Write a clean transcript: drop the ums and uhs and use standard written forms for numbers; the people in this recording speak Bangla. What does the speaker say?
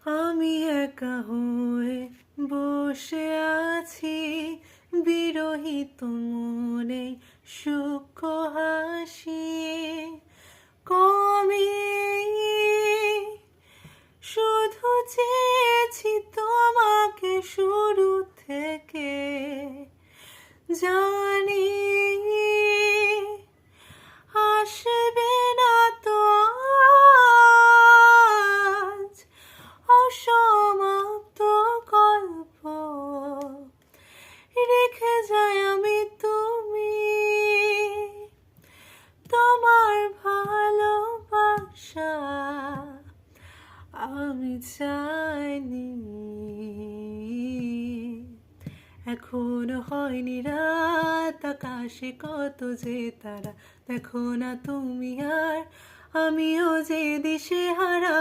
আমি একা হয়ে বসে আছি, বিরহিত মনে সূক্ষ্ম হাসি। কমে শুধু চেয়েছি তোমাকে শুরু থেকে, জানি আসবে না তো আজ অসমাপ্ত গল্প রেখে যাই আমি তুমি। তোমার ভালোবাসা আমি চাইনি, এখনো হয়নি রাত, আকাশে কত যে তারা, দেখো না তুমি আর আমিও যে দিশেহারা।